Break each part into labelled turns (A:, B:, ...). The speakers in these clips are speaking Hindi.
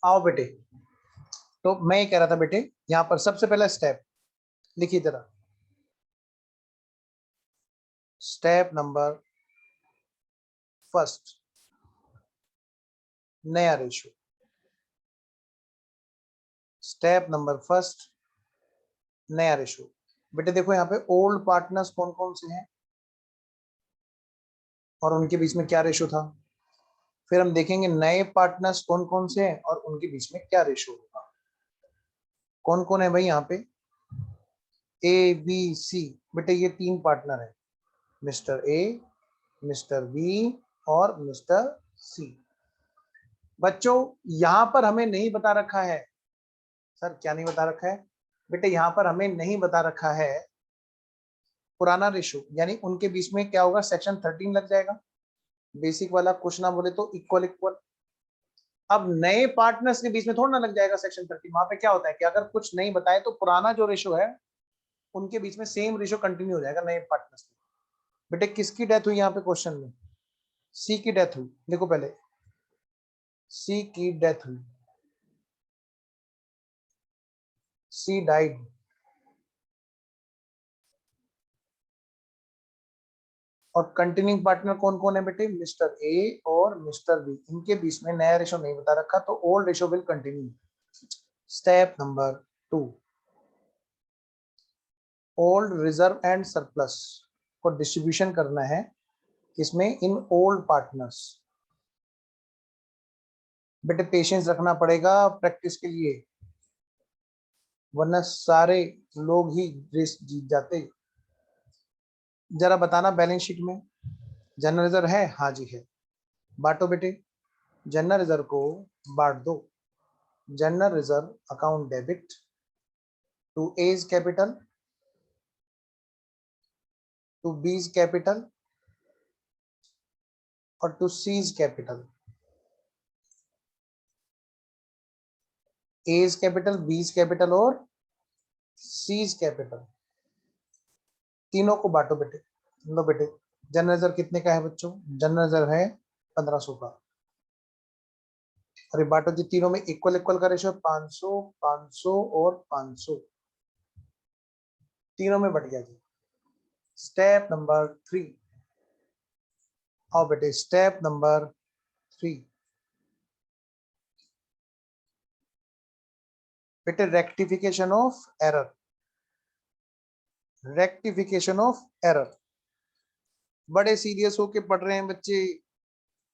A: आओ बेटे, तो मैं ये कह रहा था बेटे, यहां पर सबसे पहला स्टेप लिखिए जरा। स्टेप नंबर फर्स्ट, नया रेशो। स्टेप नंबर फर्स्ट, नया रेशो। बेटे देखो यहाँ पे ओल्ड पार्टनर्स कौन कौन से हैं और उनके बीच में क्या रेशो था। फिर हम देखेंगे नए पार्टनर्स कौन कौन से हैं और उनके बीच में क्या रेशो होगा। कौन कौन है भाई यहाँ पे? A B C. बेटे ये 3 पार्टनर है, मिस्टर ए, मिस्टर बी और मिस्टर सी। बच्चों यहां पर हमें नहीं बता रखा है, सर क्या नहीं बता रखा है बेटे? यहां पर हमें नहीं बता रखा है पुराना रेशो, यानी उनके बीच में क्या होगा, सेक्शन 13 लग जाएगा। बेसिक वाला कुछ ना बोले तो इक्वल इक्वल। अब नए पार्टनर्स के बीच में थोड़ा ना लग जाएगा सेक्शन 13। वहां पे क्या होता है कि अगर कुछ नहीं बताए तो पुराना जो रेशो है उनके बीच में सेम रेशो कंटिन्यू हो जाएगा नए पार्टनर्स में। बेटे किसकी डेथ हुई यहाँ पे क्वेश्चन में? सी की डेथ हुई। देखो पहले सी की डेथ हुई, सी डाइड। और कंटिन्यूइंग पार्टनर कौन कौन है बेटे? मिस्टर ए और मिस्टर बी। इनके बीच में नया रेशो नहीं बता रखा तो old ratio will continue. Step number 2, old reserve and surplus को डिस्ट्रीब्यूशन करना है इसमें इन ओल्ड पार्टनर्स। बेटे पेशेंस रखना पड़ेगा प्रैक्टिस के लिए, वरना सारे लोग ही रेस जीत जाते। जरा बताना बैलेंस शीट में जनरल रिजर्व है? हाँ जी है। बांटो बेटे, जनरल रिजर्व को बांट दो। General reserve account debit to A's capital, to B's capital और to C's capital. A's capital, B's capital और सीज कैपिटल, तीनों को बांटो बेटे। लो बेटे, जनरल रिजर्व कितने का है बच्चों? जनरल रिजर्व है 1500 का। अरे बांटो जी, तीनों में इक्वल इक्वल का रेशियो 500, 500 और 500, तीनों में बढ़ गया जी। स्टेप नंबर 3, आओ बेटे स्टेप नंबर 3, बेटे rectification of error. Rectification of error. बड़े सीरियस होके पढ़ रहे हैं बच्चे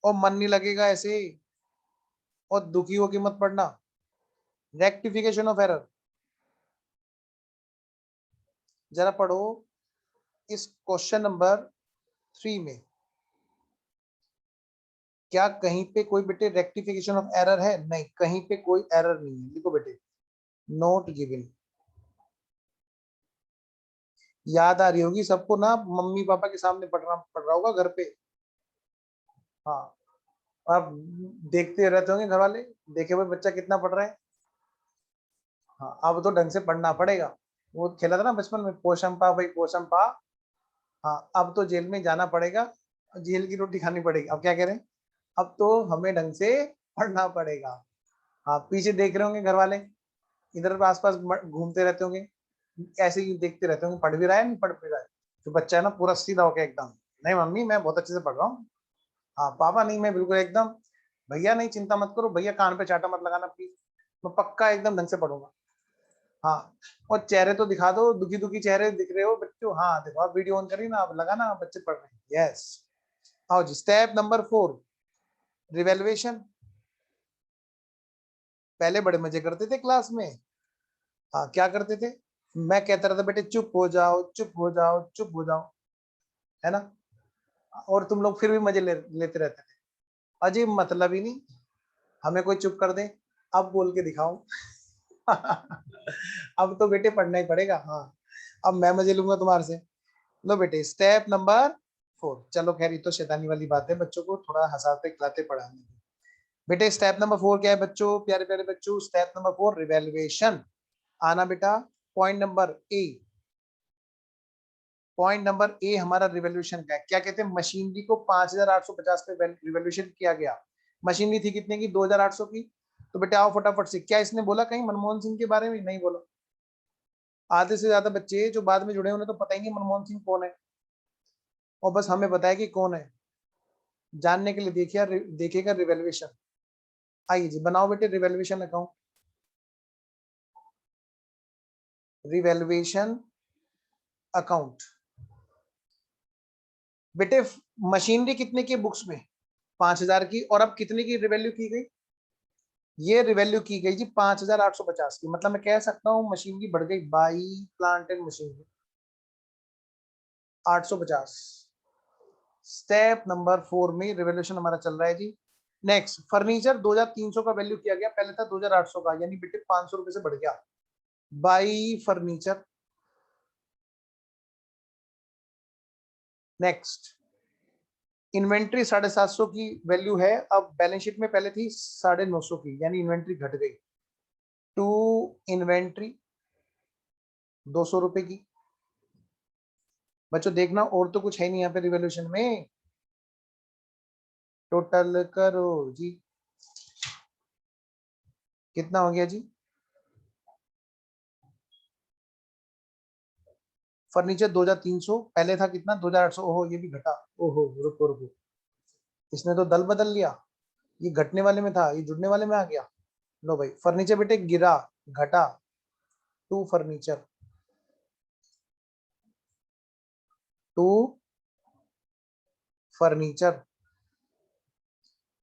A: और मन नहीं लगेगा ऐसे, और दुखी होके मत पढ़ना। रेक्टिफिकेशन ऑफ एरर जरा पढ़ो इस क्वेश्चन नंबर 3 में। क्या कहीं पे कोई बेटे रेक्टिफिकेशन ऑफ एरर है? नहीं, कहीं पे कोई एरर नहीं है। लिखो बेटे नोट गिवन। याद आ रही होगी सबको ना, मम्मी पापा के सामने पढ़ रहा होगा घर पे। हाँ, आप देखते रहते होंगे घर वाले, देखे हुए बच्चा कितना पढ़ रहा है। हाँ, अब तो ढंग से पढ़ना पड़ेगा। वो खेला था ना बचपन में, पोषम पा भाई पोषम पा। हाँ, अब तो जेल में जाना पड़ेगा, जेल की रोटी खानी पड़ेगी। अब क्या कह रहे हैं? अब तो हमें ढंग से पढ़ना पड़ेगा। हाँ, पीछे देख रहे होंगे घर वाले, इधर आसपास घूमते रहते होंगे, ऐसे ही देखते रहते होंगे पढ़ भी रहा है नहीं पढ़ भी रहा है। तो बच्चा है ना पूरा सीधा होकर एकदम, नहीं मम्मी मैं बहुत अच्छे से पढ़ रहा हूँ। हाँ पापा नहीं मैं बिल्कुल एकदम, भैया नहीं चिंता मत करो, भैया कान पे चाटा मत लगाना प्लीज, मैं पक्का एकदम ढंग से पढ़ूंगा। हाँ, और चेहरे तो दिखा दो, दुखी दुखी चेहरे दिख रहे हो बच्चों। हाँ देखो, आप वीडियो ऑन करिए ना, आप लगाना बच्चे पढ़ रहे हैं। यस, आओ जी स्टेप नंबर 4, रिवेल्युएशन। पहले बड़े मजे करते थे क्लास में। हाँ क्या करते थे? मैं कहता रहता बेटे चुप हो जाओ, चुप हो जाओ, चुप हो जाओ, है ना? और तुम लोग फिर भी मजे लेते रहते थे। अजीब मतलब ही नहीं, हमें कोई चुप कर दे, अब बोल के दिखाओ। अब तो बेटे पढ़ना ही पड़ेगा। हाँ, अब मैं मजे लूंगा तुम्हारे से। लो बेटे स्टेप नंबर 4, चलो खैर ये तो शैतानी वाली बात है, बच्चों को थोड़ा हंसाते खिलाते पढ़ाने। बेटे स्टेप नंबर 4 क्या है बच्चों, प्यारे प्यारे बच्चों? Step number 4 revaluation. आना बेटा, point number A. Point number A हमारा रिवोल्यूशन का है। क्या कहते हैं? मशीनरी को 5850 पे रिवोल्यूशन किया गया। मशीनरी थी कितने की? 2800 की। तो बेटे आओ फटाफट से, क्या इसने बोला कहीं मनमोहन सिंह के बारे में? नहीं बोला। आधे से ज्यादा बच्चे जो बाद में जुड़े उन्हें तो पता ही नहीं मनमोहन सिंह कौन है, और बस हमें बताया कि कौन है। जानने के लिए देखिएगा रिवेल्यूशन। आइए जी बनाओ बेटे रिवेल्यूशन अकाउंट। रिवेल्यूशन अकाउंट बेटे, मशीनरी कितने की बुक्स में? 5,000 की। और अब कितने की रिवैल्यू की गई? ये रिवैल्यू की गई जी 5,850 की। मतलब मैं कह सकता हूँ मशीनरी बढ़ गई by plant and machinery 850। Step number 4 में रिवोल्यूशन हमारा चल रहा है जी। नेक्स्ट फर्नीचर 2,300 का वैल्यू किया गया, पहले था 2,800 का, यानी बेटे 500 रुपए से बढ़ गया। By furniture. नेक्स्ट इन्वेंट्री 750 की वैल्यू है, अब बैलेंस शीट में पहले थी 950 की, यानी इन्वेंट्री घट गई। टू इन्वेंट्री 200 रुपए की। बच्चों देखना और तो कुछ है नहीं यहाँ पे रिवोल्यूशन में। टोटल करो जी, कितना हो गया जी? फर्नीचर 2,300, पहले था कितना 2,800। ओहो ये भी घटा। ओहो रुको रुको, इसने तो दल बदल लिया। ये घटने वाले में था, ये जुड़ने वाले में आ गया। लो भाई फर्नीचर बेटे गिरा, घटा। टू फर्नीचर, टू फर्नीचर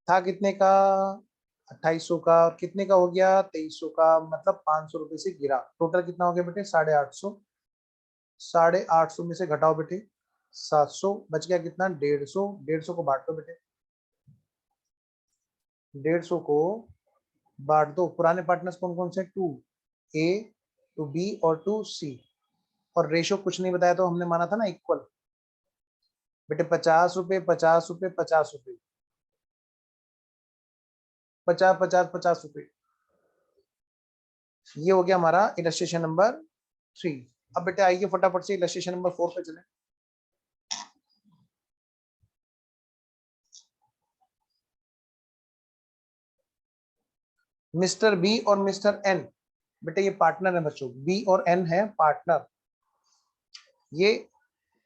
A: था कितने का? 2,800 का। और कितने का हो गया? 2,300 का। मतलब 500 रुपए से गिरा। टोटल कितना हो गया बेटे? 850। 850 में से घटाओ बेटे 700, बच गया कितना? 150। 150 को बांट दो बेटे, 150 को बांट दो। पुराने पार्टनर्स कौन कौन से? 2A, 2B और 2C। और रेशो कुछ नहीं बताया तो हमने माना था ना इक्वल। बेटे 50 रुपए, 50 रुपए, 50 रुपए, 50, 50, 50 रुपए। ये हो गया हमारा इलस्ट्रेशन नंबर 3। अब बेटे आइए फटाफट से इलस्ट्रेशन नंबर 4 पे चले। मिस्टर बी और मिस्टर एन, बेटे ये पार्टनर है बच्चों, बी और एन है पार्टनर। ये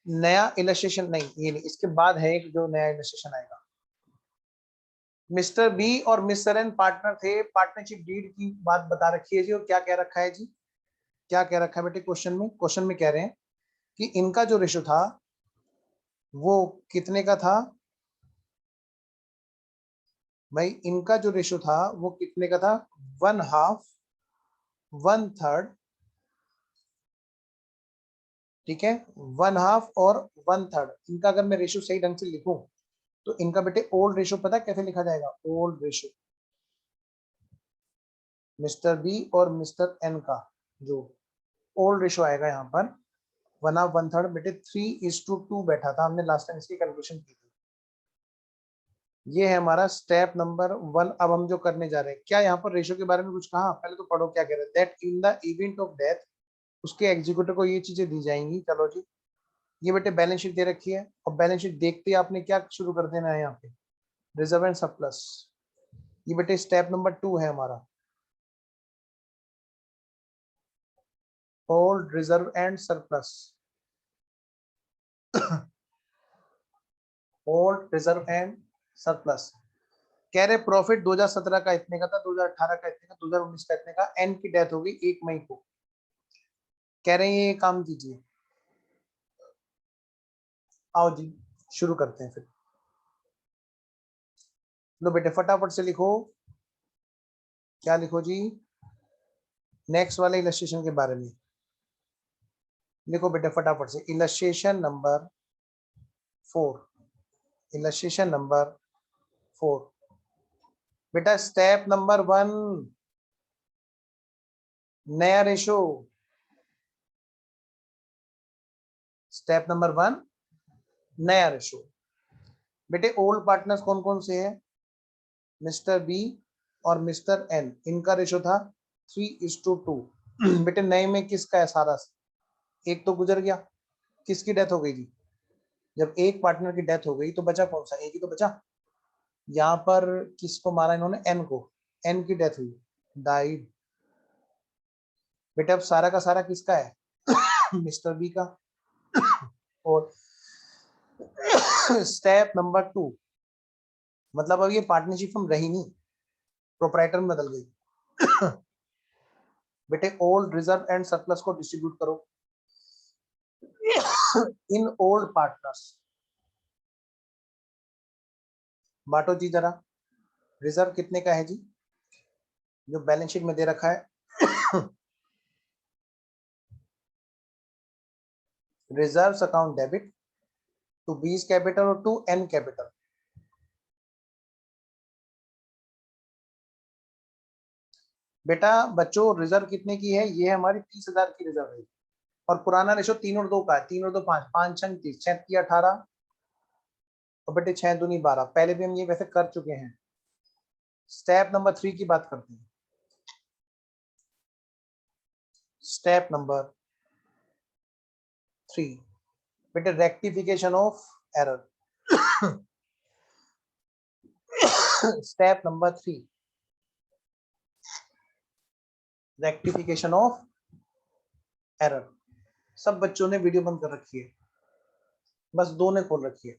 A: नया इलस्ट्रेशन नहीं, ये नहीं, इसके बाद है एक जो नया इलस्ट्रेशन आएगा। मिस्टर बी और मिस्टर एन पार्टनर थे, पार्टनरशिप डीड की बात बता रखी है जी। और क्या कह रखा है जी? क्या कह रखा है बेटे क्वेश्चन में? क्वेश्चन में कह रहे हैं कि इनका जो रेशो था वो कितने का था भाई? इनका जो रेशो था वो कितने का था? 1/2, 1/3। ठीक है, 1/2 और 1/3। इनका अगर मैं रेशो सही ढंग से लिखूं तो इनका बेटे ओल्ड रेशो पता है कैसे लिखा जाएगा? ओल्ड रेशो मिस्टर बी और मिस्टर एन का जो ओल्ड रेशो आएगा यहाँ पर 1/2, 1/3। बेटे 3:2 बैठा था, हमने लास्ट टाइम इसकी कैलकुलेशन की थी। ये है हमारा स्टेप नंबर 1। अब हम जो करने जा रहे हैं, क्या यहाँ पर रेशो के बारे में कुछ कहा? पहले तो पढ़ो क्या कह रहे हैं। That in the event of death, उसके एग्जीक्यूटिव को ये चीजें दी जाएंगी। चलो जी, ये बेटे बैलेंस शीट दे रखी है, और बैलेंस शीट देखते ही आपने क्या शुरू कर देना है यहाँ पे? Reserve and surplus. ये बेटे स्टेप नंबर 2 है हमारा, old reserve and surplus. Old reserve and surplus. कह रहे प्रॉफिट 2017 का इतने का था, 2018 का इतने का, 2019 का इतने का। एन की डेथ हो गई 1 मई को। कह रहे हैं ये काम कीजिए। आओ जी शुरू करते हैं फिर। लो बेटे फटाफट से लिखो। क्या लिखो जी? नेक्स्ट वाले इलस्ट्रेशन के बारे में लिखो बेटे फटाफट से। Illustration number 4। इलस्ट्रेशन नंबर 4 बेटा स्टेप नंबर 1, नया रेशो। स्टेप नंबर 1, नया रेशो। बेटे ओल्ड पार्टनर्स कौन कौन से हैं? मिस्टर बी और मिस्टर एन, इनका रेशो था 3:2। बेटे नए में किसका है सारा? एक तो गुजर गया। किसकी डेथ हो गई जी? जब एक पार्टनर की डेथ हो गई तो बचा कौन सा? एक ही तो बचा। यहाँ पर किसको मारा इन्होंने? एन को। एन की डेथ हुई, डाइड। बेटा अब सारा का सारा किसका है? मिस्टर बी का। और स्टेप नंबर 2, मतलब अब ये पार्टनरशिप हम रही नहीं, प्रोप्राइटर में बदल गई। बेटे ओल्ड रिजर्व एंड सरप्लस को डिस्ट्रीब्यूट करो इन ओल्ड पार्टनर्स। बांटो जी जरा। रिजर्व कितने का है जी, जो बैलेंस शीट में दे रखा है? Reserves account debit to B's capital और टू एन कैपिटल। बेटा बच्चों रिजर्व कितने की है? ये हमारी 30,000 की रिजर्व है। और पुराना रेशो 3 और 2 का है, 3 और 2 5, 5 6 30, 6 की 18 और बेटे 6 दूनी 12। पहले भी हम ये वैसे कर चुके हैं। स्टेप नंबर 3 की बात करते हैं। स्टेप नंबर 3 बेटे rectification of error. Step number 3 rectification of error. सब बच्चों ने वीडियो बंद कर रखी है, बस 2 ने खोल रखी है,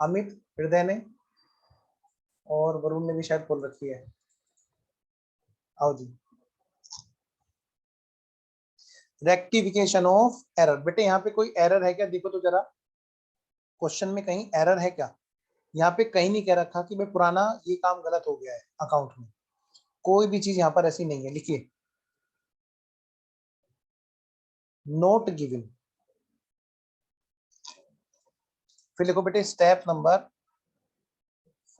A: अमित, हृदय ने और वरुण ने भी शायद खोल रखी है। आओ जी। Rectification of error. बेटे यहाँ पे कोई एरर है क्या? देखो तो जरा क्वेश्चन में कहीं एरर है क्या? यहाँ पे कहीं नहीं कह रखा कि भाई पुराना ये काम गलत हो गया है अकाउंट में, कोई भी चीज यहाँ पर ऐसी नहीं है। लिखिए नोट गिवन। फिर लिखो बेटे स्टेप नंबर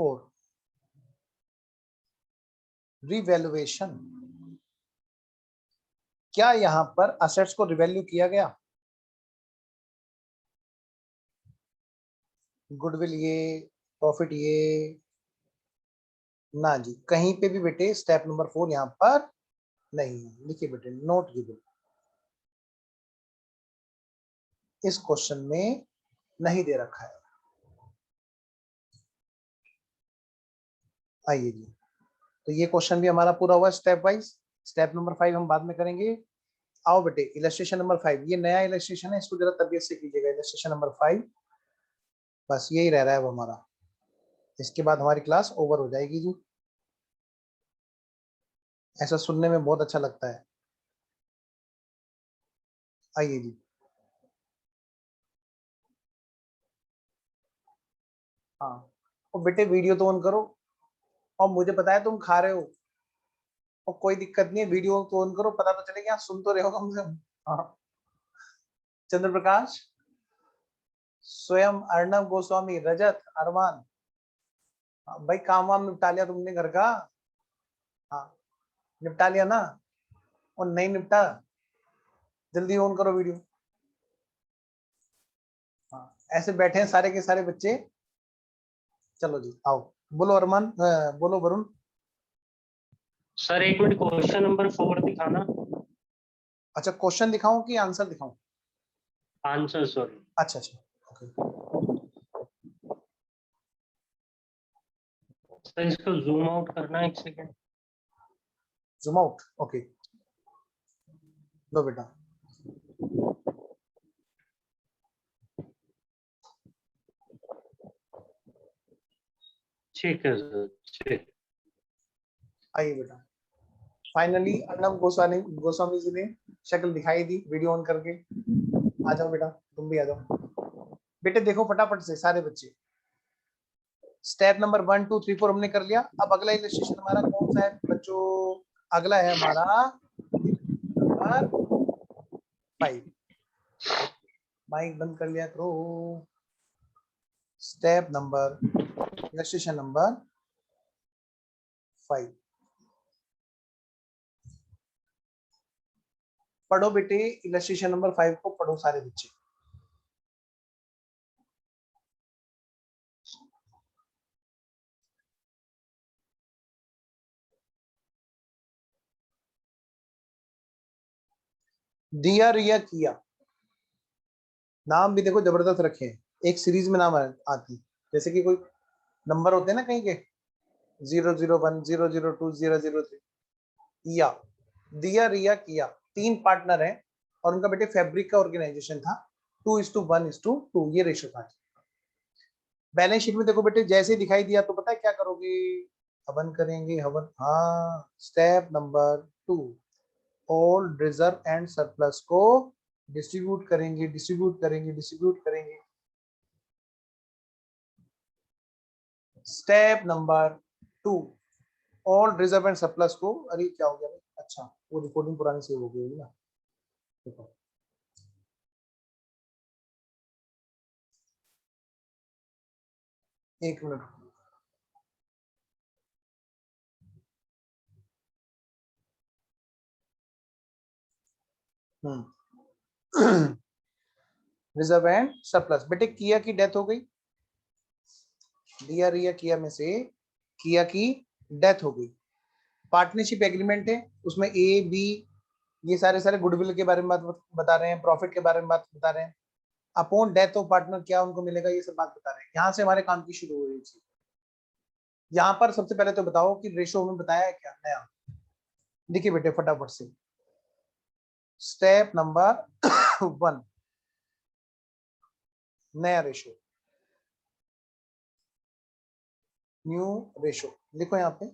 A: 4 रिवैल्यूएशन। क्या यहाँ पर असेट्स को रिवैल्यू किया गया? गुडविल ये, प्रॉफिट ये, ना जी, कहीं पे भी बेटे स्टेप नंबर 4 यहाँ पर नहीं है। लिखिए बेटे नोट गिवन, इस क्वेश्चन में नहीं दे रखा है। आइए जी, तो ये क्वेश्चन भी हमारा पूरा हुआ स्टेप वाइज। स्टेप नंबर 5 हम बाद में करेंगे। आओ बेटे इलस्ट्रेशन नंबर 5, ये नया इलस्ट्रेशन है, इसको जरा तबियत से कीजिएगा। इलस्ट्रेशन नंबर 5 बस यही रह रहा है वो हमारा, इसके बाद हमारी क्लास ओवर हो जाएगी जी। ऐसा सुनने में बहुत अच्छा लगता है। आइए जी। हाँ, और बेटे वीडियो तो ऑन करो, और मुझे पता है तुम खा रहे हो, और कोई दिक्कत नहीं है, वीडियो तो ऑन करो, पता तो चलेगा, सुन तो रहे हो कम से कम। हाँ, चंद्र प्रकाश, स्वयं, अर्णव गोस्वामी, रजत, अरमान। हाँ, भाई काम वाम निपटा लिया तुमने घर का? हाँ, निपटा लिया ना? और नहीं निपटा, जल्दी ऑन करो वीडियो। हाँ, ऐसे बैठे हैं सारे के सारे बच्चे। चलो जी आओ, बोलो अरमान, बोलो वरुण।
B: सर एक मिनट, क्वेश्चन नंबर 4 दिखाना।
A: अच्छा क्वेश्चन दिखाऊं कि आंसर दिखाऊं?
B: Answer sorry.
A: अच्छा अच्छा ओके।
B: सर इसको जूम आउट करना, एक सेकेंड।
A: जूम आउट ओके, लो बेटा।
B: ठीक है सर, ठीक।
A: आइए बेटा, फाइनली अर्णव गोस्वामी गोस्वामी जी ने शक्ल दिखाई दी वीडियो ऑन करके। आ जाओ बेटा, तुम भी आ जाओ। बेटे देखो फटाफट से सारे बच्चे, स्टेप नंबर 1 2 3 4 हमने कर लिया। अब अगला इलस्ट्रेशन हमारा कौन सा है बच्चों? अगला है हमारा नंबर 5। माइक बंद कर लिया करो। Step number, illustration number 5। पढ़ो बेटे इलस्ट्रेशन नंबर 5 को पढ़ो सारे बच्चे। दिया रिया किया, नाम भी देखो जबरदस्त रखे हैं, एक सीरीज में नाम आती, जैसे कि कोई नंबर होते हैं ना कहीं के, 001 002 003। या दिया रिया किया 3 पार्टनर हैं और उनका बेटे फैब्रिक का ऑर्गेनाइजेशन था 2:1:2 ये रेशो था। बैलेंस शीट में देखो बेटे जैसे ही दिखाई दिया तो पता है क्या करोगे, हवन करेंगे हवन। हाँ, step number 2 all reserve and surplus को डिस्ट्रीब्यूट करेंगे डिस्ट्रीब्यूट करेंगे डिस्ट्रीब्यूट करेंगे। Step number 2 all reserve and surplus को, अरे क्या हो गया भाई, अच्छा वो रिकॉर्डिंग पुरानी सेव हो गई होगी ना, देखो एक मिनट। रिजर्व एंड सरप्लस, बेटे किया की डेथ हो गई, दिया रिया किया में से किया की डेथ हो गई। पार्टनरशिप एग्रीमेंट है, उसमें ए बी ये सारे सारे गुडविल के बारे में बात बता रहे हैं, प्रॉफिट के बारे में बात बता रहे हैं, अपॉन डेथ ऑफ पार्टनर क्या उनको मिलेगा ये सब बात बता रहे हैं। यहाँ से हमारे काम की शुरू हो रही थी। यहाँ पर सबसे पहले तो बताओ कि रेशो हमें बताया है क्या नया, देखिए बेटे फटाफट से। स्टेप नंबर 1 नया रेशो, न्यू रेशो लिखो यहाँ पे।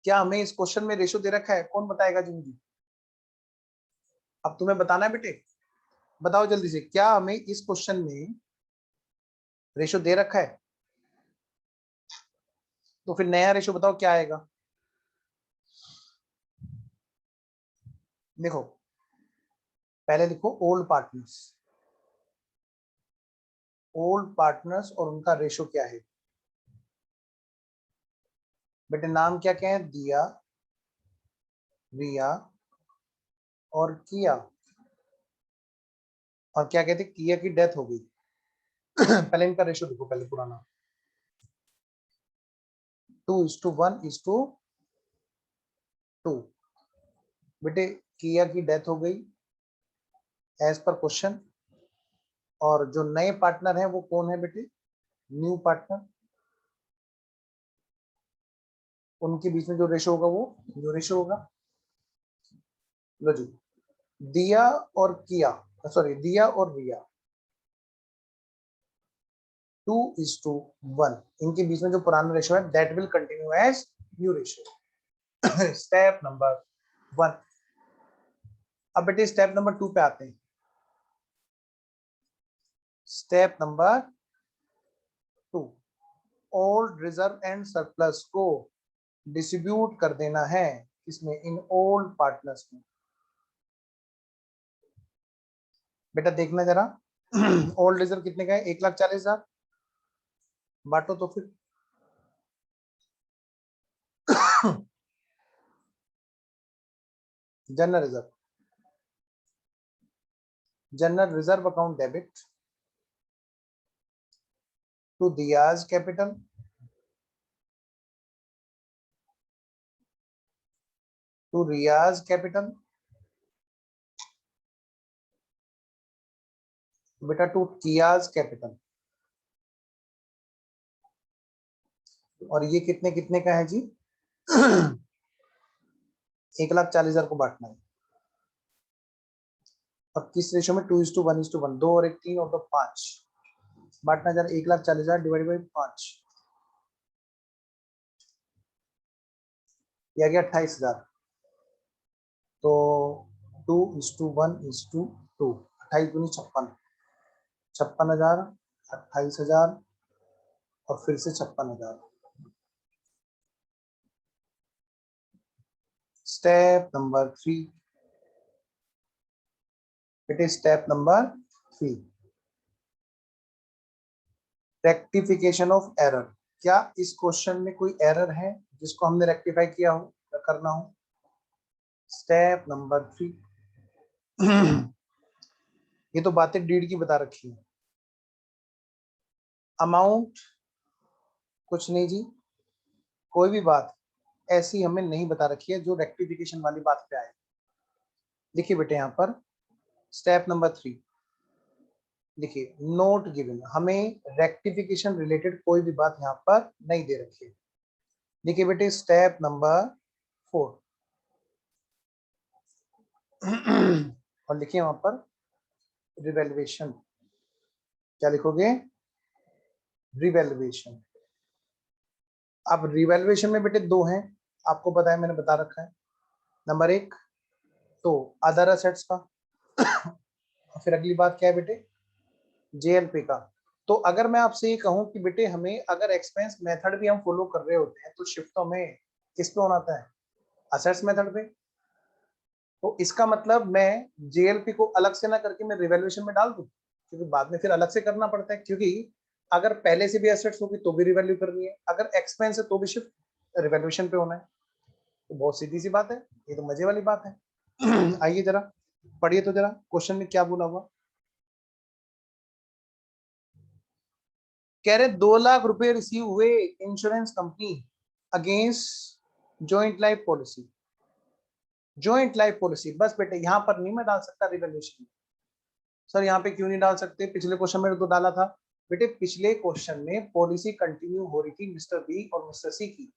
A: क्या हमें इस क्वेश्चन में रेशो दे रखा है, कौन बताएगा जिंदगी, अब तुम्हें बताना है बेटे, बताओ जल्दी से, क्या हमें इस क्वेश्चन में रेशो दे रखा है, तो फिर नया रेशो बताओ क्या आएगा। देखो पहले लिखो ओल्ड पार्टनर्स, ओल्ड पार्टनर्स और उनका रेशो क्या है। बेटे नाम क्या क्या है, दिया रिया और किया, और क्या कहते किया की डेथ हो गई। पहले इनका रेशो देखो, पहले पुराना 2:1:2। बेटे किया की डेथ हो गई एज पर क्वेश्चन, और जो नए पार्टनर हैं वो कौन है बेटे, न्यू पार्टनर, उनके बीच में जो रेशो होगा वो न्यू रेशो होगा। लो जी, दिया और किया, सॉरी दिया और रिया 2:1, इनके बीच में जो पुराना रेशो है that will continue as new ratio. Step number 1। अब बेटे स्टेप नंबर 2 पे आते हैं। Step number 2 all reserve and surplus को डिस्ट्रीब्यूट कर देना है इसमें, इन ओल्ड पार्टनर्स में। बेटा देखना जरा, ओल्ड रिजर्व कितने का है, 1,40,000, बांटो तो फिर। General reserve, general reserve account debit to Diya's capital, to Riya's capital, बेटा टू कियाज कैपिटल। और ये कितने कितने का है जी, 1,40,000 को बांटना है। और किस रेशो में, 2:1:1, 2 और 1 3 और 2 5, बांटना जरा 1,40,000 डिवाइड बाई 5, यह गया 28,000। तो 2:1:2, 28×2 56, 56,000, 28,000 और फिर से 56,000। Step number 3, it is step number 3 rectification of error. क्या इस क्वेश्चन में कोई एरर है जिसको हमने रेक्टिफाई किया हो या करना हो। Step number 3। ये तो बातें डीड की बता रखी है, अमाउंट कुछ नहीं जी, कोई भी बात ऐसी हमें नहीं बता रखी है जो रेक्टिफिकेशन वाली बात पे आए। देखिए बेटे यहाँ पर स्टेप नंबर 3 लिखिए, नोट गिवन, हमें रेक्टिफिकेशन रिलेटेड कोई भी बात यहाँ पर नहीं दे रखी है। देखिए बेटे स्टेप नंबर 4 और लिखिए वहां पर रिवैल्यूएशन। क्या लिखोगे? रिवैल्यूएशन। अब रिवैल्यूएशन में बेटे दो हैं, आपको पता है, मैंने बता रखा है। नंबर 1 तो अदर असेट्स का, फिर अगली बात क्या है बेटे? जेएलपी का। तो अगर मैं आपसे ये कहूं कि बेटे हमें अगर एक्सपेंस मेथड भी हम फॉलो कर रहे होते हैं तो शिफ्ट तो हमें किस पे होना था? असेट्स मेथड पे। तो इसका मतलब मैं जेएलपी को अलग से ना करके मैं रिवैल्यूएशन में डाल दूं, क्योंकि बाद में फिर अलग से करना पड़ता है, क्योंकि अगर पहले से भी एसेट्स होगी तो भी रिवैल्यू करनी है, अगर एक्सपेंस है तो भी शिफ्ट रिवैल्यूएशन पे होना है। तो बहुत सीधी सी बात है, ये तो मजे वाली बात है। आइए जरा पढ़िए तो जरा क्वेश्चन में क्या बोला हुआ। कह रहे 2 लाख रुपए रिसीव हुए insurance company against joint life policy. Joint life policy, बस बेटे यहां पर नहीं मैं डाल सकता रिवैल्यूएशन। सर यहाँ पे क्यों नहीं डाल सकते? पिछले क्वेश्चन में तो डाला था। बेटे पिछले क्वेश्चन में पॉलिसी कंटिन्यू हो रही थी मिस्टर बी और मिस्टर सी की।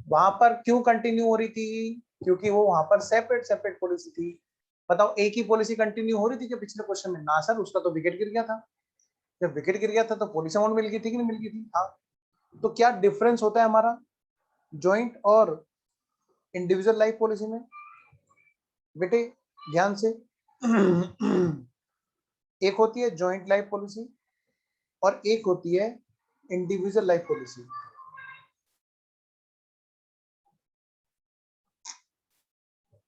A: वहां पर क्यों कंटिन्यू हो रही थी? क्योंकि वो वहां पर सेपरेट सेपरेट पॉलिसी थी। बताओ एक ही पॉलिसी कंटिन्यू हो रही थी क्या पिछले क्वेश्चन में? ना सर, उसका तो विकेट गिर गया था। जब विकेट गिर गया था तो पॉलिसी अमाउंट मिल गई थी कि नहीं मिल गई थी? हाँ। तो क्या डिफरेंस होता है हमारा ज्वाइंट और इंडिविजुअल लाइफ पॉलिसी में? बेटे ध्यान से एक होती है ज्वाइंट लाइफ पॉलिसी और एक होती है इंडिविजुअल लाइफ पॉलिसी।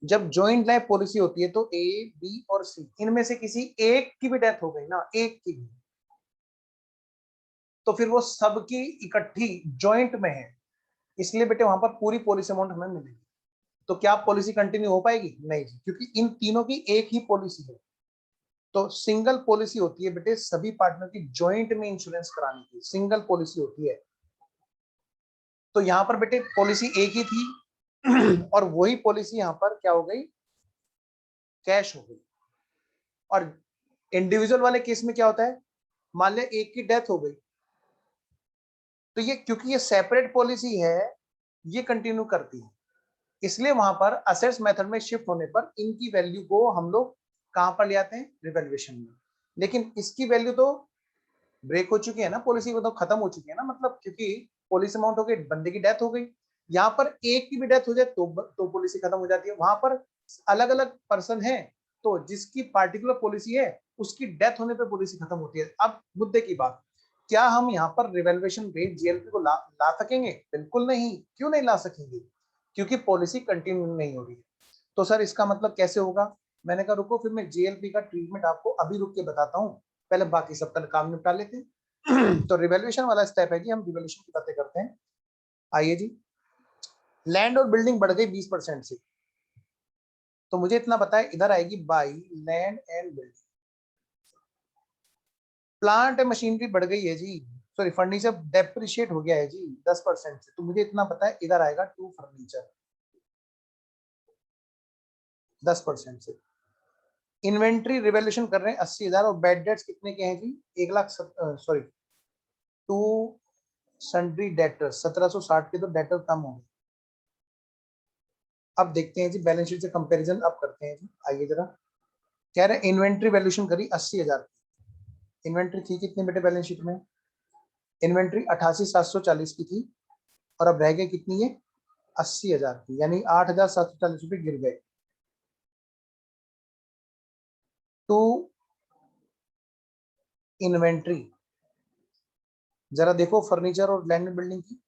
A: जब ज्वाइंट लाइफ पॉलिसी होती है तो ए बी और सी इनमें से किसी एक की भी डेथ हो गई ना, एक की भी, तो फिर वो सबकी इकट्ठी ज्वाइंट में है, इसलिए बेटे वहां पर पूरी पॉलिसी अमाउंट हमें मिलेगी। तो क्या पॉलिसी कंटिन्यू हो पाएगी? नहीं, क्योंकि इन तीनों की एक ही पॉलिसी है। तो सिंगल पॉलिसी होती है बेटे सभी पार्टनर की ज्वाइंट में इंश्योरेंस कराने की, सिंगल पॉलिसी होती है। तो यहाँ पर बेटे पॉलिसी एक ही थी और वही पॉलिसी यहाँ पर क्या हो गई? कैश हो गई। और इंडिविजुअल वाले केस में क्या होता है? मान लिया एक की डेथ हो गई, तो ये क्योंकि ये सेपरेट पॉलिसी है ये कंटिन्यू करती है, इसलिए वहां पर असेट्स मेथड में शिफ्ट होने पर इनकी वैल्यू को हम लोग कहां पर ले आते हैं? रिवैल्यूएशन में। लेकिन इसकी वैल्यू तो ब्रेक हो चुकी है ना, पॉलिसी मतलब खत्म हो चुकी है ना, मतलब क्योंकि पॉलिसी अमाउंट हो गई, बंदे की डेथ हो गई। यहाँ पर एक की भी डेथ हो जाए तो पॉलिसी खत्म हो जाती है। वहां पर अलग अलग पर्सन है तो जिसकी पार्टिकुलर पॉलिसी है उसकी डेथ होने पर पॉलिसी खत्म होती है। अब मुद्दे की बात, क्या हम यहाँ पर रिवैल्यूएशन रेट जीएलपी को ला सकेंगे? बिल्कुल नहीं। क्यों नहीं ला सकेंगे? क्योंकि पॉलिसी कंटिन्यू नहीं हो रही है। तो सर इसका मतलब कैसे होगा? मैंने कहा रुको, फिर मैं जीएलपी का ट्रीटमेंट आपको अभी रुक के बताता हूँ, पहले बाकी सब का काम निपटा लेते हैं। तो रिवैल्यूएशन वाला स्टेप है जी, हम रिवैल्यूएशन की बातें करते हैं। आइए जी, लैंड और बिल्डिंग बढ़ गई 20% से, तो मुझे इतना पता है इधर आएगी by land and building. Plant and machinery बढ़ गई है जी, सॉरी फर्नीचर डेप्रिशिएट हो गया है जी 10% से, तो मुझे इतना पता है इधर आएगा टू फर्नीचर 10% से। इन्वेंट्री रिवैल्यूएशन कर रहे हैं 80,000 और बैड डेट्स कितने के हैं जी? 1 लाख, सॉरी टू सन्ड्री डेटर्स 1760 के, तो डेटर कम हो गए। अब देखते हैं जी बैलेंस शीट से कंपैरिजन अब करते हैं जी। आइए जरा, कह रहे हैं इन्वेंट्री वैल्यूएशन करी 80,000 की। इन्वेंट्री थी कितने बेटे बैलेंस शीट में? इन्वेंट्री 88,740 की थी और अब रह गई कितनी है? 80,000 की, यानी 8,740 रुपए गिर गए। टू इन्वेंट्री, जरा देखो फर्नीचर और लैंड बिल्डिंग की,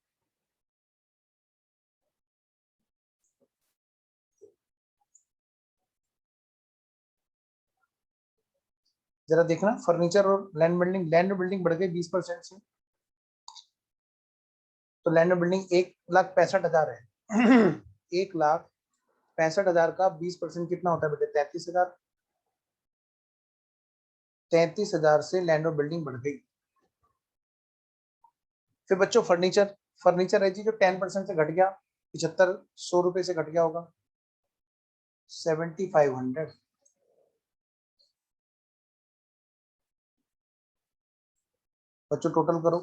A: जरा देखना फर्नीचर और लैंड बिल्डिंग। लैंड बिल्डिंग बढ़ गई 20% से, तो लैंड बिल्डिंग 1,65,000 है। 1,65,000 का 20% कितना होता है बेटे? 33,000। 33,000 से लैंड और बिल्डिंग बढ़ गई। फिर बच्चों फर्नीचर, फर्नीचर है जी जो 10% से घट गया, 7500 रुपए से घट गया होगा, 7,500। बच्चों टोटल करो,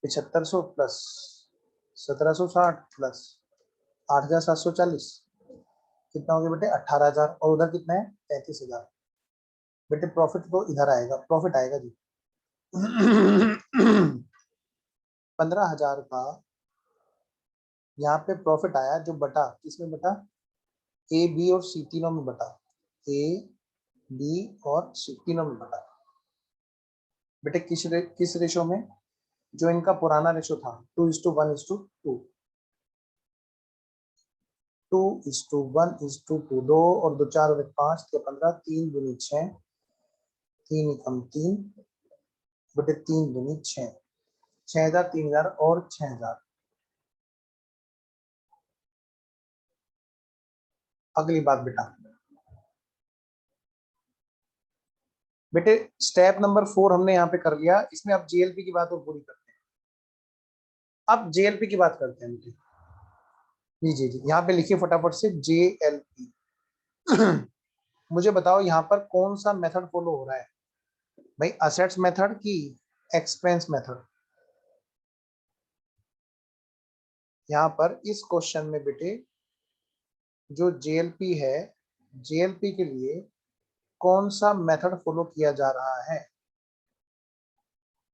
A: 7500 प्लस 1760 प्लस 8740 कितना हो गया बेटे 18000 और उधर कितना है 33000। बेटे प्रॉफिट तो इधर आएगा, प्रॉफिट आएगा जी 15,000 का यहाँ पे प्रॉफिट आया जो बटा किसमें बटा ए बी और सी तीनों में बटा ए बी और सी तीनों में बटा। बेटे किस रेशो में जो इनका पुराना रेशो था 2:1:2 2:1:2 2 और 2 4 और 1 5 15 3 दूनी 6 3 एकम 3 बेटे 3 दूनी 6 6000 3000 और 6000। अगली बात बेटे स्टेप नंबर 4 हमने यहाँ पे कर लिया। इसमें अब जेएलपी की बात और पूरी करते हैं। अब जेएलपी की बात करते हैं बेटे। जी जी यहाँ पे लिखिए फटाफट से जेएलपी। मुझे बताओ यहाँ पर कौन सा मेथड फॉलो हो रहा है भाई, असेट्स मेथड की एक्सपेंस मेथड। यहाँ पर इस क्वेश्चन में बेटे जो जेएलपी है, जेएलपी के लिए कौन सा मेथड फॉलो किया जा रहा है,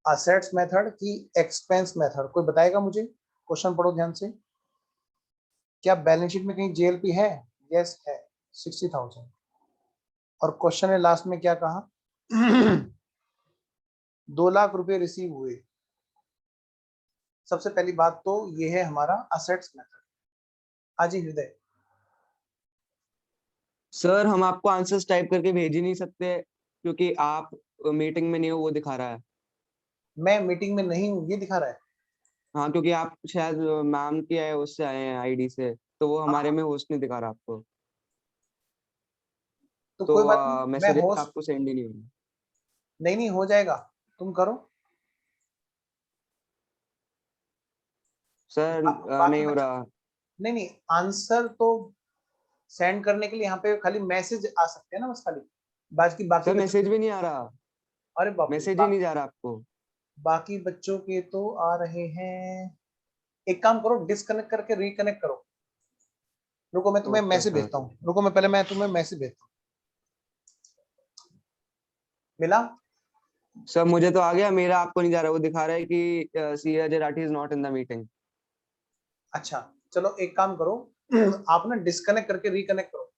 A: असेट्स मेथड की एक्सपेंस मेथड? कोई बताएगा मुझे? क्वेश्चन पढ़ो ध्यान से। क्या बैलेंस शीट में कहीं जेएलपी है? यस है 60,000। और क्वेश्चन ने लास्ट में क्या कहा 2 लाख रुपए रिसीव हुए। सबसे पहली बात तो ये है हमारा असेट्स मेथड। हाजी हृदय।
C: सर हम आपको आंसर्स टाइप करके भेज ही नहीं सकते क्योंकि आप मीटिंग में नहीं हो, वो दिखा रहा है।
A: मैं मीटिंग में नहीं हूँ ये दिखा रहा है?
C: हाँ क्योंकि आप शायद मैम के उससे आए हैं आईडी से, तो वो हमारे में होस्ट नहीं दिखा रहा आपको,
A: तो
C: तो
A: कोई बात नहीं, मैं
C: मैसेज
A: होस्ट
C: आपको सेंड ही नहीं होगा।
A: नहीं हो जाएगा, तुम करो।
C: सर
A: बाकी
C: नहीं हो
A: बच्चों
C: रहा।
A: नहीं आंसर तो सेंड करने के लिए यहाँ पे खाली मैसेज आ सकते हैं ना, बस खाली। बाकी बाकी
C: सर
A: बच्चों
C: मैसेज
A: के,
C: भी नहीं आ रहा,
A: अरे बाप रे,
C: मैसेज ही नहीं जा रहा आपको।
A: बाकी बच्चों के तो आ रहे हैं। एक काम करो, डिस्कनेक्ट करके रिकनेक्ट करो। रुको मैं तुम्हें
C: ओके
A: मैसेज
C: सर।
A: भेजता हूँ, रुको मैं पहले मैं तुम्हें मैसेज भेजता हूँ। मिला?
C: सर मुझे तो आ गया, मेरा आपको नहीं जा रहा, वो दिखा रहा है कि see Ajay Rathi is not in the meeting.
A: अच्छा चलो एक काम करो आप ना डिस्कनेक्ट करके रिकनेक्ट करो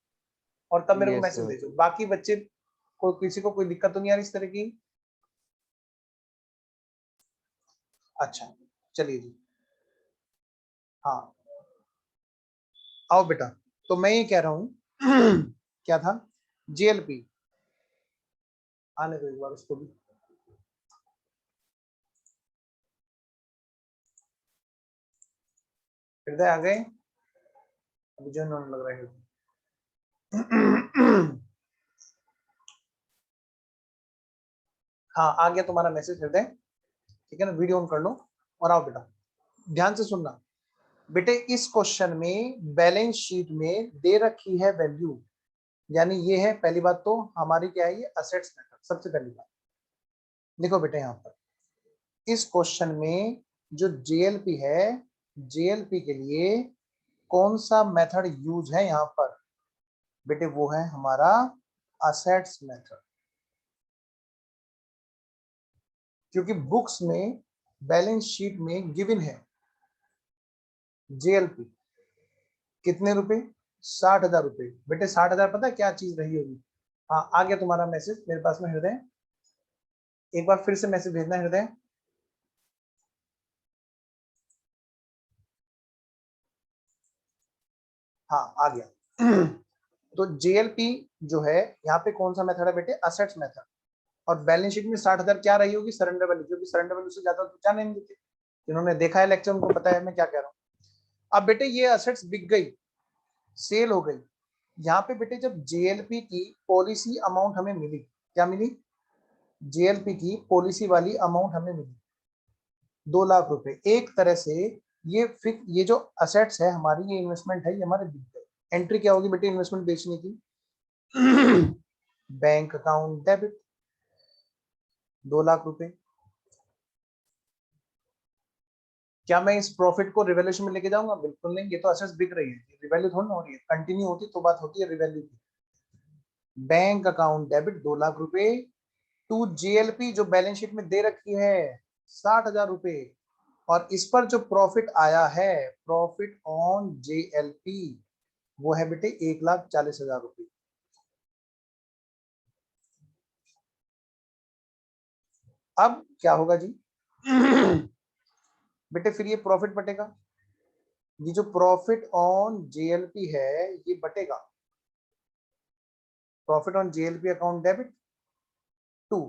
A: और तब मेरे को
C: यस
A: मैसेज
C: सर।
A: भेजो। बाकी बच्चे को किसी को कोई दिक्कत तो नहीं आ रही इस तरह की? अच्छा चलिए जी। हाँ आओ बेटा, तो मैं ये कह रहा हूँ क्या था, जेएलपी आने दो एक बार उसको भी। हृदय आ गए? अभी जो इन्होंने लग रहा है हाँ आ गया तुम्हारा मैसेज हृदय, ठीक है ना? वीडियो ऑन कर लो और आओ बेटा ध्यान से सुनना। बेटे इस क्वेश्चन में बैलेंस शीट में दे रखी है वैल्यू, यानी ये है पहली बात तो हमारी क्या है, ये असेट्स मेथड। सबसे पहली बात देखो बेटे यहाँ पर इस क्वेश्चन में जो जेएलपी है, जेएलपी के लिए कौन सा मेथड यूज है यहाँ पर बेटे? वो है हमारा असेट्स मेथड। क्योंकि बुक्स में बैलेंस शीट में गिवन है जेएलपी कितने रुपए, 60,000 रुपए। बेटे 60,000 पता है क्या चीज रही होगी? हाँ आ गया तुम्हारा मैसेज मेरे पास में हृदय, एक बार फिर से मैसेज भेजना हृदय। हाँ आ गया तो जेएलपी जो है यहाँ पे कौन सा मेथड है बेटे? Assets method. और बैलेंस शीट में 60,000 क्या रही होगी? सरेंडर वैल्यू, क्योंकि सरेंडर वैल्यू से ज्यादा तो क्या नहीं देते। जिन्होंने देखा है लेक्चर उनको पता है मैं क्या कह रहा हूँ। अब बेटे ये असेट्स बिक गई, सेल हो गई। यहाँ पे बेटे जब जेएलपी की पॉलिसी अमाउंट हमें मिली, क्या मिली? जेएलपी की पॉलिसी वाली अमाउंट हमें मिली 2 लाख रुपए। एक तरह से ये जो असेट्स है हमारी, ये इन्वेस्टमेंट है, ये हमारे बिक गए। एंट्री क्या होगी बेटे इन्वेस्टमेंट बेचने की? बैंक अकाउंट डेबिट 2 लाख रुपए। क्या मैं इस प्रॉफिट को रिवैल्यूएशन में लेके जाऊंगा? बिल्कुल नहीं, ये तो असेट्स बिक रही है, रिवैल्यू थोड़ी ना हो रही है। कंटिन्यू होती तो बात होती है रिवैल्यू की। बैंक अकाउंट डेबिट 2 लाख रुपए टू जेएलपी, जो बैलेंस शीट में दे रखी है 60,000 रुपए, और इस पर जो प्रॉफिट आया है, प्रॉफिट ऑन जेएलपी, वो है बेटे 1,40,000 रुपए। अब क्या होगा जी? बेटे फिर ये प्रॉफिट बटेगा, ये जो प्रॉफिट ऑन जेएलपी है ये बटेगा। Profit on JLP account debit to,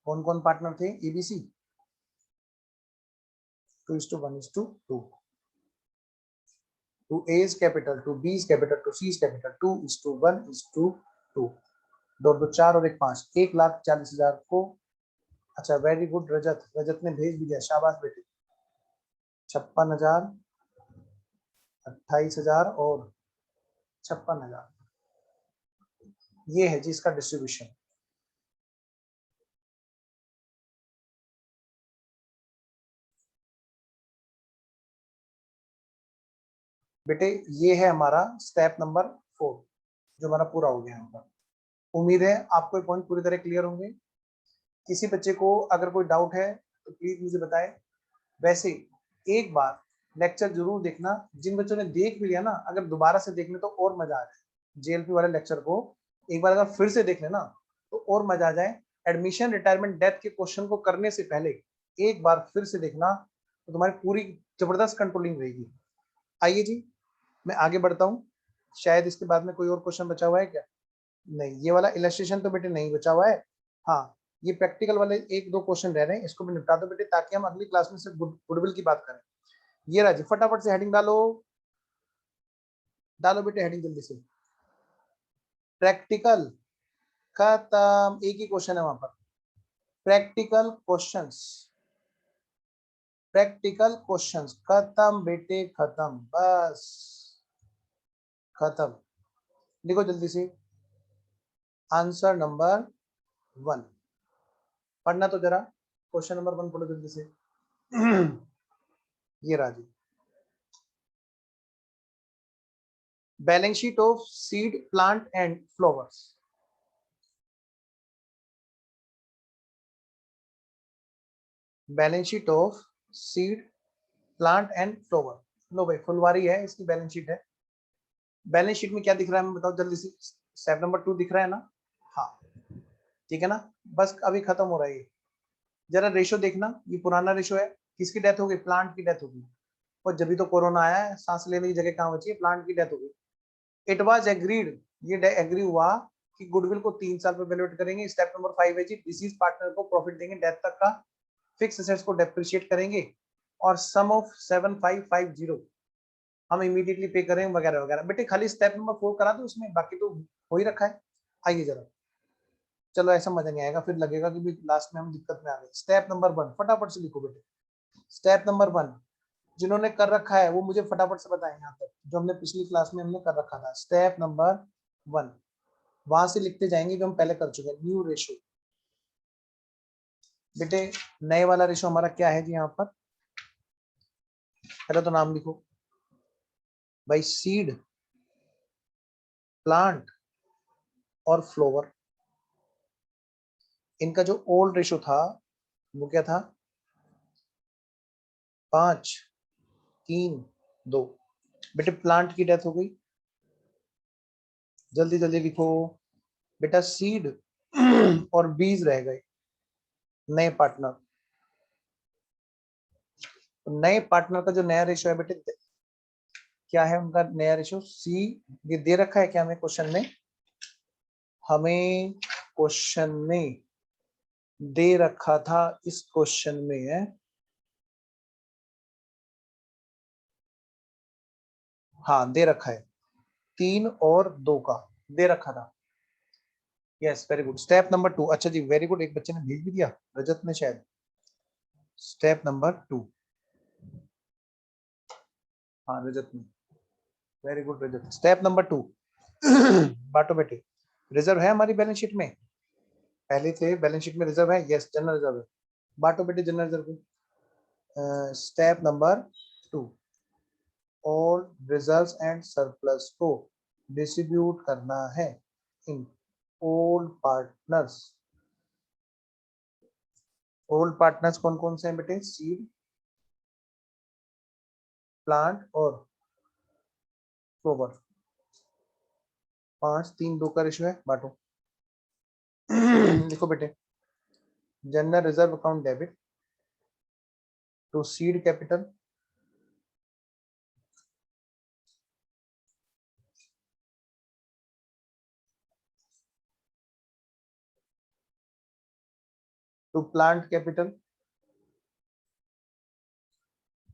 A: कौन कौन पार्टनर थे? ABC, 2:1:2, to A is capital, to B is capital, to C is capital, 2:1:2, 2 4 और 1 5, 1,40,000 को। अच्छा वेरी गुड रजत, रजत ने भेज भी दिया, शाबाश बेटे। 56,000, 28,000 और 56,000, ये है जी इसका डिस्ट्रीब्यूशन। बेटे ये है हमारा स्टेप नंबर 4 जो हमारा पूरा हो गया यहाँ पर। उम्मीद है आपको ये पॉइंट पूरी तरह क्लियर होंगे। किसी बच्चे को अगर कोई डाउट है तो प्लीज मुझे बताएं। वैसे एक बार लेक्चर जरूर देखना, जिन बच्चों ने देख भी लिया ना, अगर दोबारा से देखने तो और मजा आ जाए। जेएलपी वाले लेक्चर को एक बार अगर फिर से देख लेना तो और मजा आ जाए। एडमिशन रिटायरमेंट डेथ के क्वेश्चन को करने से पहले एक बार फिर से देखना तो तुम्हारी पूरी जबरदस्त कंट्रोलिंग रहेगी। आइए जी मैं आगे बढ़ता हूँ। शायद इसके बाद में कोई और क्वेश्चन बचा हुआ है क्या? नहीं, ये वाला इलस्ट्रेशन तो बेटे नहीं बचा हुआ है। हाँ ये प्रैक्टिकल वाले 1-2 क्वेश्चन रह रहे हैं, इसको भी निपटा दो बेटे ताकि हम अगली क्लास में सिर्फ गुडविल की बात करें। ये राजी फटाफट से हेडिंग डालो, डालो बेटे हेडिंग जल्दी से। प्रैक्टिकल खत्म, एक ही क्वेश्चन है वहां पर। प्रैक्टिकल क्वेश्चंस, प्रैक्टिकल क्वेश्चंस खत्म बेटे खत्म, बस खत्म। लिखो जल्दी से आंसर नंबर 1, पढ़ना तो जरा, क्वेश्चन नंबर 1 पढ़ो जल्दी से। ये राजी balance sheet of seed plant and flowers. Balance sheet of seed plant and flower. लो भाई फुलवारी है इसकी बैलेंस शीट है। बैलेंस शीट में क्या दिख रहा है मैं बताओ जल्दी से। स्टेप नंबर 2 दिख रहा है ना? हाँ ठीक है ना, बस अभी खत्म हो रहा है ये। जरा रेशो देखना, ये पुराना रेशो है, किसकी डेथ हो गई? प्लांट की डेथ हो गई। और जब भी तो कोरोना आया है, सांस लेने की जगह कहाँ बची है? प्लांट की डेथ हो गई। इट वाज एग्रीड, ये एग्री हुआ कि गुडविल को 3 साल पर वैल्यूएट करेंगे। स्टेप नंबर 5 है जी डिसीज पार्टनर को प्रॉफिट देंगे डेथ तक का, फिक्स एसेट्स को डेप्रिशिएट करेंगे और सम ऑफ 7550 हम इमीडिएटली पे करें वगैरह वगैरह। बेटे खाली स्टेप नंबर 4 करा दो उसमें, बाकी तो हो ही रखा है। आइए जरा, चलो ऐसा मजा नहीं आएगा, फिर लगेगा कि भी लास्ट में हम दिक्कत में आ गए। स्टेप नंबर 1 फटाफट से लिखो बेटे। स्टेप नंबर 1 जिन्होंने कर रखा है वो मुझे फटाफट से बताएं यहाँ तक, जो हमने पिछली क्लास में हमने कर रखा था। स्टेप नंबर 1 वहां से लिखते जाएंगे जो हम पहले कर चुके हैं। न्यू रेशो, बेटे नए वाला रेशो हमारा क्या है जी यहाँ पर? पहले तो नाम लिखो भाई, सीड प्लांट और फ्लावर। इनका जो ओल्ड रेशो था वो क्या था? 5:3:2। बेटे प्लांट की डेथ हो गई, जल्दी जल्दी लिखो बेटा। सीड और बीज रह गए, नए पार्टनर। नए पार्टनर का जो नया रेशो है बेटे क्या है उनका नया रेशो? सी, ये दे रखा है क्या हमें क्वेश्चन में? हमें क्वेश्चन में दे रखा था, इस क्वेश्चन में है, हाँ दे रखा है 3 और 2 का दे रखा था। Yes very good, step number 2। अच्छा जी वेरी गुड, एक बच्चे ने भेज भी दिया, रजत ने शायद। स्टेप नंबर 2, हाँ रजत ने, वेरी गुड रजत। स्टेप नंबर 2 बांटो बेटे। रिजर्व है हमारी बैलेंस शीट में, पहले थे बैलेंस शीट में रिजर्व है, यस जनरल रिजर्व है। बांटो बेटे जनरल रिजर्व को। Step number 2, all reserves and surplus को डिस्ट्रीब्यूट करना है in old partners. Old partners कौन कौन से हैं बेटे? सीड, प्लांट और फ्लोवर। 5 3 2 का रेशियो है, बांटो। देखो बेटे, general reserve account debit to seed capital to plant capital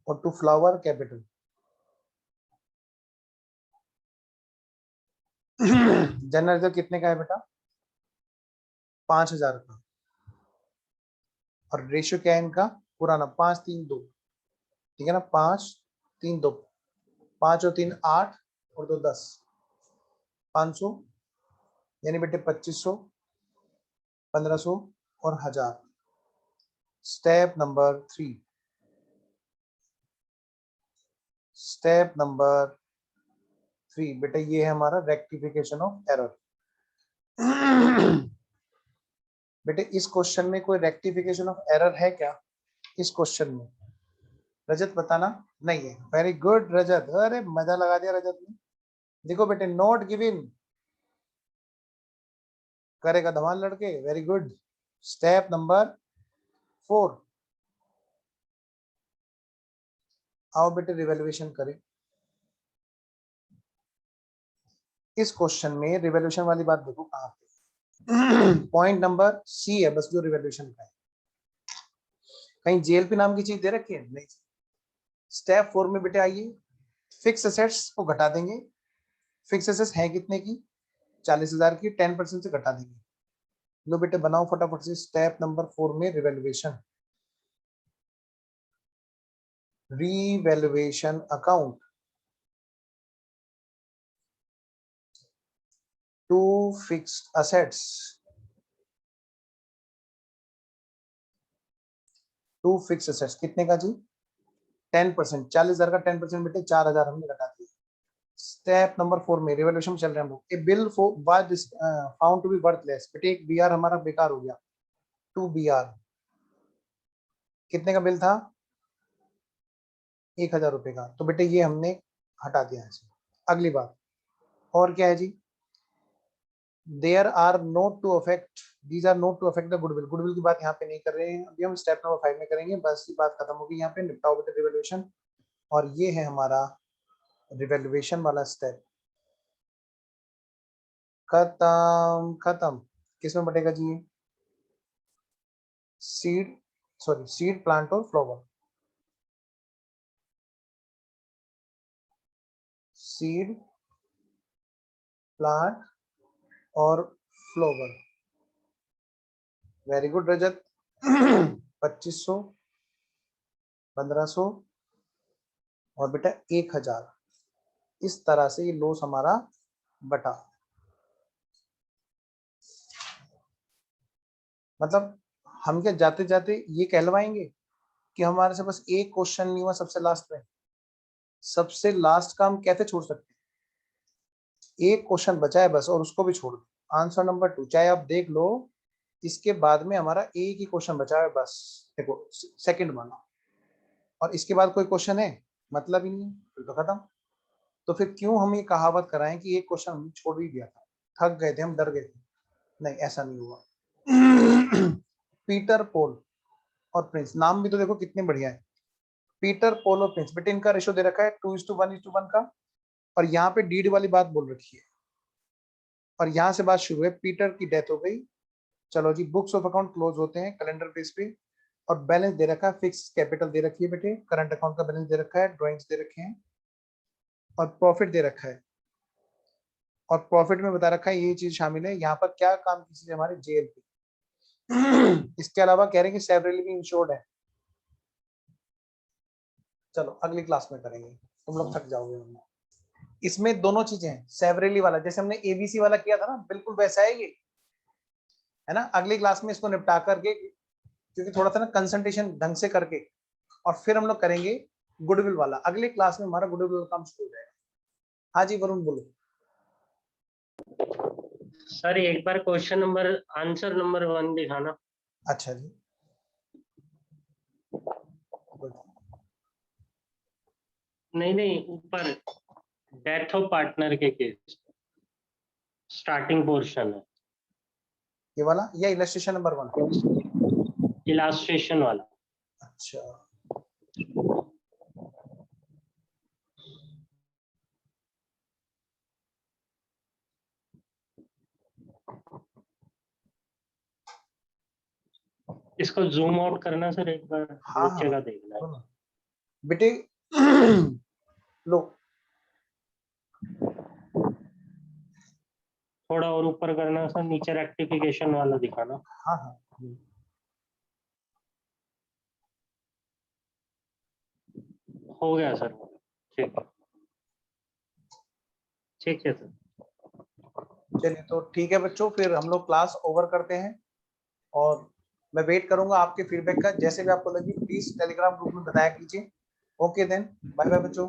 A: और to flower capital. General reserve कितने का है बेटा? 5000 का। और रेशियो क्या है इनका? पुराना 5 3 2, ठीक है ना? 5 3 2, 5 और 3 8 और 2 10, 500 यानी बेटे 2500, 1500 और 1000। स्टेप नंबर 3, स्टेप नंबर 3 बेटे ये है हमारा रेक्टिफिकेशन ऑफ एरर। बेटे इस क्वेश्चन में कोई रेक्टिफिकेशन ऑफ एरर है क्या? इस क्वेश्चन में रजत बताना। नहीं है। वेरी गुड रजत, अरे मजा लगा दिया रजत ने। देखो बेटे, नोट गिवन, करेगा धमाल लड़के, वेरी गुड। स्टेप नंबर 4, आओ बेटे रिवैल्यूएशन करें। इस क्वेश्चन में रिवैल्यूएशन वाली बात देखो कहां पे। पॉइंट नंबर सी है बस जो रिवैल्यूएशन का है। कहीं जेएलपी नाम की चीज दे रखी है? नहीं। स्टेप 4 में बेटे आइए, फिक्स एसेट्स को घटा देंगे। फिक्स एसेट्स है कितने की? 40,000 की, 10% से घटा देंगे। लो बेटे बनाओ फटाफट से स्टेप नंबर 4 में revaluation. Revaluation account to fixed assets, to fixed assets कितने का जी? 10%। 40,000 का 10% बेटे 4,000 हमने घटा दिया। स्टेप नंबर 4 में रिवैल्यूएशन चल रहे हैं हम लोग। A bill was found to be worthless, बेटे एक बीआर हमारा बेकार हो गया। 2 बीआर कितने का बिल था? 1,000 रुपए का। तो बेटे ये हमने हटा दिया है। अगली बात और क्या है जी? There are not to affect, these are not to affect the goodwill. Goodwill की बात यहाँ पे नहीं कर रहे हैं, अभी हम स्टेप नंबर 5 में करेंगे। बस ये बात खत्म होगी यहाँ पे। निपटाओ बेटे रिवैल्यूएशन। और ये है हमारा रिवैल्यूएशन वाला स्टेप। खत्म खत्म। किसमें बटेगा जी? सीड, सॉरी सीड, प्लांट और फ्लावर। सीड, प्लांट और फ्लावर। वेरी गुड रजत। 2500, 1500 और बेटा 1000। इस तरह से ये लॉस हमारा बटा। मतलब हम क्या जाते जाते ये कहलवाएंगे कि हमारे से बस एक क्वेश्चन नहीं हुआ सबसे लास्ट में? सबसे लास्ट का हम कैसे छोड़ सकते हैं? एक क्वेश्चन बचा है बस और उसको भी छोड़ दो। आंसर नंबर 2 चाहे आप देख लो, इसके बाद में हमारा एक ही क्वेश्चन बचा है बस। देखो सेकंड वाला, और इसके बाद कोई क्वेश्चन है मतलब ही नहीं, फिर तो खत्म। तो फिर क्यों हम ये कहावत कराएं कि एक क्वेश्चन हमने छोड़ ही दिया था, थक गए थे हम, डर गए थे? नहीं, ऐसा नहीं हुआ। पीटर पोल और प्रिंस, नाम भी तो देखो कितने बढ़िया है। पीटर पोल और प्रिंस, बेटे इनका रेशो दे रखा है 2:1:1 का, और यहाँ पे डीड वाली बात बोल रखी है। और यहाँ से बात शुरू है, पीटर की डेथ हो गई। चलो जी, बुक्स ऑफ अकाउंट क्लोज होते हैं कैलेंडर बेस पे। और बैलेंस दे रखा है, फिक्स कैपिटल दे रखी है बेटे, करंट अकाउंट का बैलेंस दे रखा है, ड्राइंग्स दे रखे हैं, और प्रॉफिट दे रखा है। और प्रॉफिट में बता रखा है ये चीज शामिल है। यहाँ पर क्या काम की चीज हमारे? जेएलपी। इसके अलावा कह रहे हैं कि सेवरली भी इंश्योर्ड है। चलो अगली क्लास में करेंगे, तुम लोग थक जाओगे वरना। इसमें दोनों चीजें हैं। सेवरली वाला जैसे हमने एबीसी वाला किया था ना, बिल्कुल वैसा है ये, है ना? अगली क्लास में इसको निपटा करके, क्योंकि थोड़ा सा ना कंसंट्रेशन ढंग से करके और फिर हम लोग करेंगे गुडविल वाला। अगले क्लास में हमारा गुडविल वाला काम शुरू हो जाएगा। हाँ जी वरुण बोलो।
B: सर एक बार क्वेश्चन नंबर आंसर नंबर 1 दिखाना।
A: अच्छा जी गुड।
B: नहीं ऊपर डेथ ऑफ पार्टनर के केस स्टार्टिंग पोर्शन है,
A: ये वाला या इलस्ट्रेशन नंबर 1?
B: इलास्ट्रेशन वाला।
A: अच्छा
B: इसको जूम आउट करना सर, एक बार
A: हाँ
B: नीचे का देखना है।
A: हाँ बेटे लो
B: थोड़ा और ऊपर करना सर, नीचे रेक्टिफिकेशन वाला दिखाना।
A: हाँ हाँ
B: हो गया सर, ठीक है, ठीक है सर।
A: चलिए तो ठीक है बच्चों, फिर हम लोग क्लास ओवर करते हैं और मैं वेट करूंगा आपके फीडबैक का। जैसे भी आपको लगी प्लीज टेलीग्राम ग्रुप में बताया कीजिए। ओके देन, बाय बाय बच्चों।